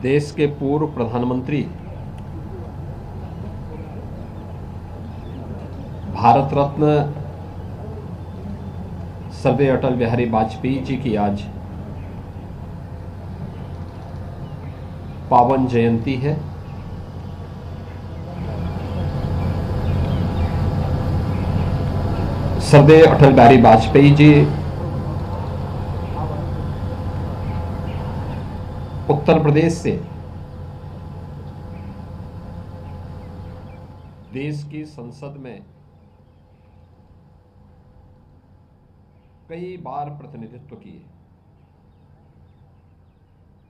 देश के पूर्व प्रधानमंत्री भारत रत्न स्वर्गीय अटल बिहारी वाजपेयी जी की आज पावन जयंती है। स्वर्गीय अटल बिहारी वाजपेयी जी उत्तर प्रदेश से देश की संसद में कई बार प्रतिनिधित्व किए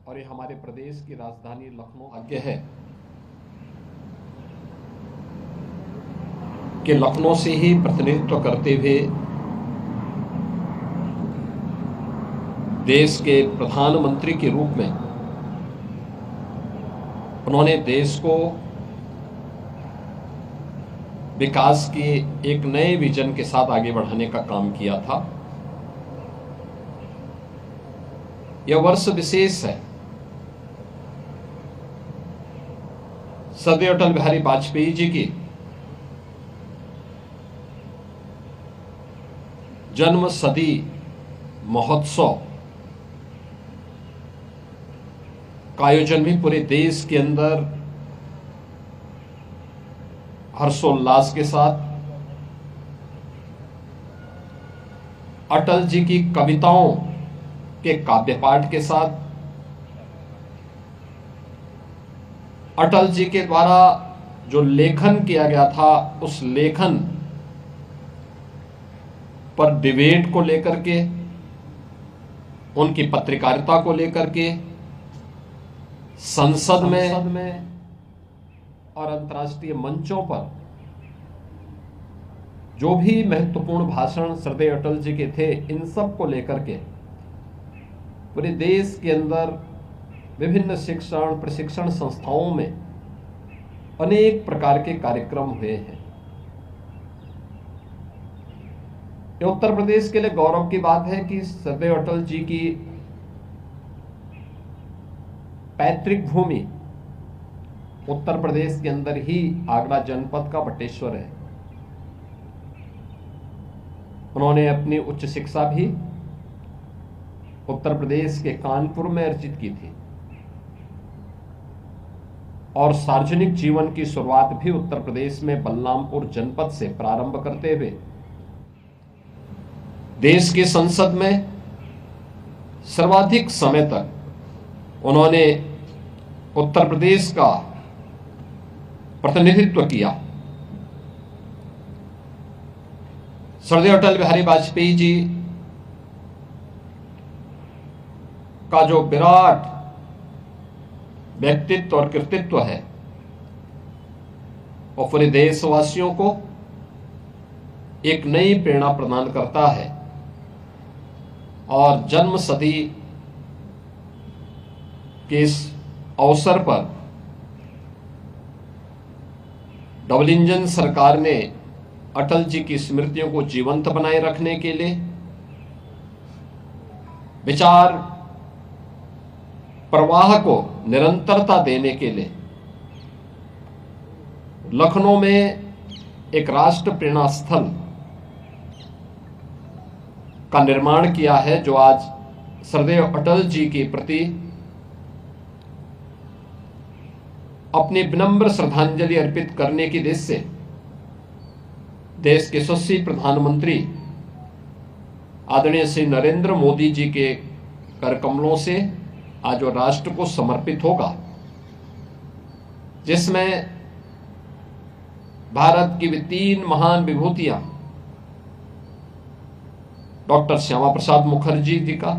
और ये हमारे प्रदेश की राजधानी लखनऊ भाग्य है कि लखनऊ से ही प्रतिनिधित्व करते हुए देश के प्रधानमंत्री के रूप में उन्होंने देश को विकास के एक नए विजन के साथ आगे बढ़ाने का काम किया था। यह वर्ष विशेष है। स्वर्गीय अटल बिहारी वाजपेयी जी की जन्म शती महोत्सव का आयोजन भी पूरे देश के अंदर हर्षोल्लास के साथ अटल जी की कविताओं के काव्य पाठ के साथ अटल जी के द्वारा जो लेखन किया गया था उस लेखन पर डिबेट को लेकर के, उनकी पत्रकारिता को लेकर के संसद में और अंतर्राष्ट्रीय मंचों पर जो भी महत्वपूर्ण भाषण स्वर्गीय अटल जी के थे, इन सब को लेकर के पूरे देश के अंदर विभिन्न शिक्षण प्रशिक्षण संस्थाओं में अनेक प्रकार के कार्यक्रम हुए हैं। ये उत्तर प्रदेश के लिए गौरव की बात है कि स्वर्गीय अटल जी की पैतृक भूमि उत्तर प्रदेश के अंदर ही आगरा जनपद का बटेश्वर है। उन्होंने अपनी उच्च शिक्षा भी उत्तर प्रदेश के कानपुर में अर्जित की थी और सार्वजनिक जीवन की शुरुआत भी उत्तर प्रदेश में बलरामपुर जनपद से प्रारंभ करते हुए देश की संसद में सर्वाधिक समय तक उन्होंने उत्तर प्रदेश का प्रतिनिधित्व किया। स्वर्गीय अटल बिहारी वाजपेयी जी का जो विराट व्यक्तित्व और कृतित्व है वो पूरे देशवासियों को एक नई प्रेरणा प्रदान करता है और जन्म शती के इस अवसर पर डबल इंजन सरकार ने अटल जी की स्मृतियों को जीवंत बनाए रखने के लिए विचार प्रवाह को निरंतरता देने के लिए लखनऊ में एक राष्ट्र प्रेरणा स्थल का निर्माण किया है, जो आज स्वर्गीय अटल जी के प्रति अपनी विनम्र श्रद्धांजलि अर्पित करने की देश से देश के यशस्वी प्रधानमंत्री आदरणीय श्री नरेंद्र मोदी जी के करकमलों से आज वो राष्ट्र को समर्पित होगा, जिसमें भारत की भी 3 महान विभूतियां डॉक्टर श्यामा प्रसाद मुखर्जी जी का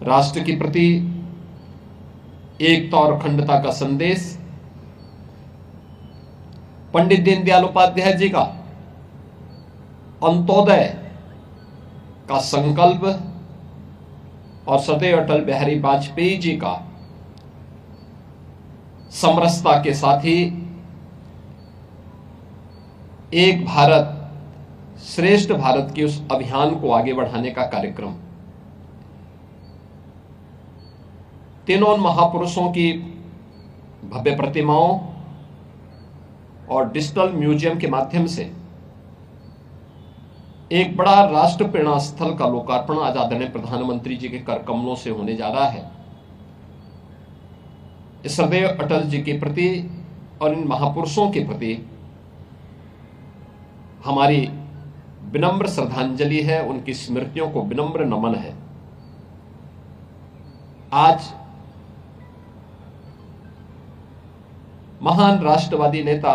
राष्ट्र के प्रति एकता और अखंडता का संदेश, पंडित दीनदयाल उपाध्याय जी का अंत्योदय का संकल्प और स्वर्गीय अटल बिहारी वाजपेयी जी का समरसता के साथ ही एक भारत श्रेष्ठ भारत के उस अभियान को आगे बढ़ाने का कार्यक्रम तीनों महापुरुषों की भव्य प्रतिमाओं और डिजिटल म्यूजियम के माध्यम से एक बड़ा राष्ट्र प्रेरणा स्थल का लोकार्पण आज आदरणीय प्रधानमंत्री जी के कर कमलों से होने जा रहा है। इस सदैव अटल जी के प्रति और इन महापुरुषों के प्रति हमारी विनम्र श्रद्धांजलि है, उनकी स्मृतियों को विनम्र नमन है। आज महान राष्ट्रवादी नेता,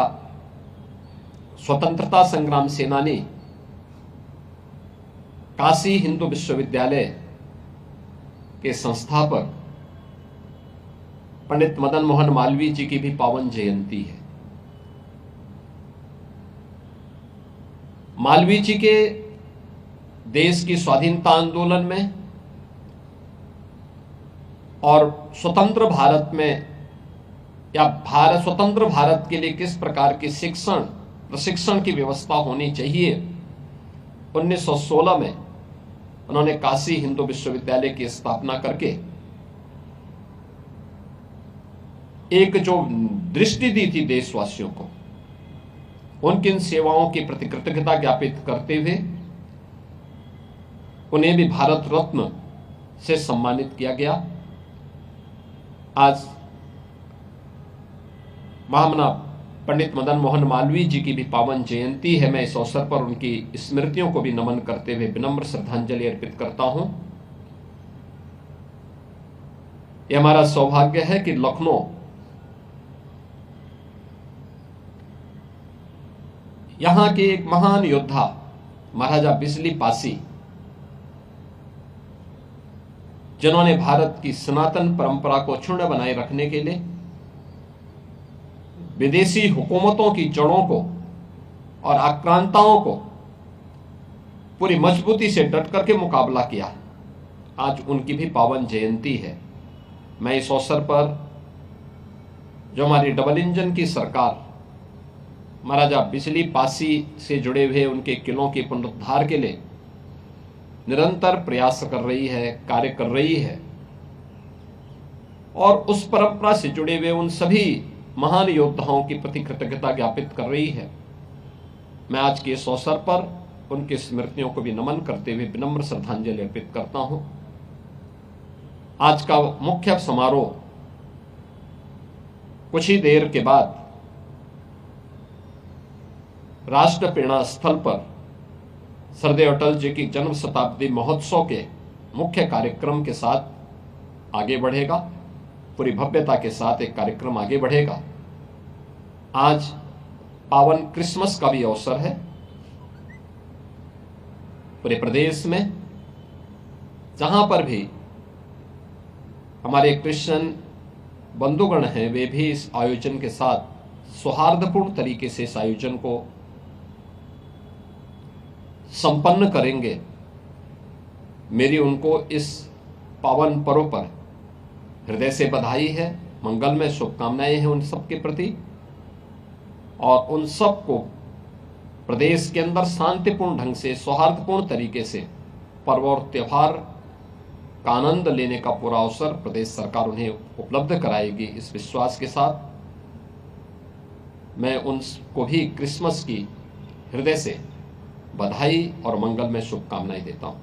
स्वतंत्रता संग्राम सेनानी, काशी हिंदू विश्वविद्यालय के संस्थापक पंडित मदन मोहन मालवीय जी की भी पावन जयंती है। मालवीय जी के देश की स्वाधीनता आंदोलन में और स्वतंत्र भारत में या स्वतंत्र भारत के लिए किस प्रकार की प्रशिक्षण की व्यवस्था होनी चाहिए, 1916 में उन्होंने काशी हिंदू विश्वविद्यालय की स्थापना करके एक जो दृष्टि दी थी देशवासियों को, उनकी इन सेवाओं की प्रति कृतज्ञता ज्ञापित करते हुए उन्हें भी भारत रत्न से सम्मानित किया गया। आज महामना पंडित मदन मोहन मालवीय जी की भी पावन जयंती है। मैं इस अवसर पर उनकी स्मृतियों को भी नमन करते हुए विनम्र श्रद्धांजलि अर्पित करता हूं। यह हमारा सौभाग्य है कि लखनऊ यहां के एक महान योद्धा महाराजा बिजली पासी, जिन्होंने भारत की सनातन परंपरा को क्षुण्ण बनाए रखने के लिए विदेशी हुकूमतों की जड़ों को और आक्रांताओं को पूरी मजबूती से डट करके मुकाबला किया, आज उनकी भी पावन जयंती है। मैं इस अवसर पर जो हमारी डबल इंजन की सरकार महाराजा बिजली पासी से जुड़े हुए उनके किलों के पुनरुद्धार के लिए निरंतर प्रयास कर रही है, कार्य कर रही है, और उस परंपरा से जुड़े हुए उन सभी महान योद्धाओं की प्रति कृतज्ञता ज्ञापित कर रही है। मैं आज के इस अवसर पर उनकी स्मृतियों को भी नमन करते हुए विनम्र श्रद्धांजलि अर्पित करता हूं। आज का मुख्य समारोह कुछ ही देर के बाद राष्ट्र प्रेरणा स्थल पर सरदेव अटल जी की जन्म शताब्दी महोत्सव के मुख्य कार्यक्रम के साथ आगे बढ़ेगा। पूरी भव्यता के साथ एक कार्यक्रम आगे बढ़ेगा। आज पावन क्रिसमस का भी अवसर है। पूरे प्रदेश में जहां पर भी हमारे क्रिश्चियन बंधुगण हैं, वे भी इस आयोजन के साथ सौहार्दपूर्ण तरीके से इस आयोजन को संपन्न करेंगे। मेरी उनको इस पावन पर्व पर हृदय से बधाई है, मंगलमय शुभकामनाएं हैं उन सबके प्रति, और उन सबको प्रदेश के अंदर शांतिपूर्ण ढंग से, सौहार्दपूर्ण तरीके से पर्व और त्योहार का आनंद लेने का पूरा अवसर प्रदेश सरकार उन्हें उपलब्ध कराएगी। इस विश्वास के साथ मैं उनको भी क्रिसमस की हृदय से बधाई और मंगलमय शुभकामनाएं देता हूं।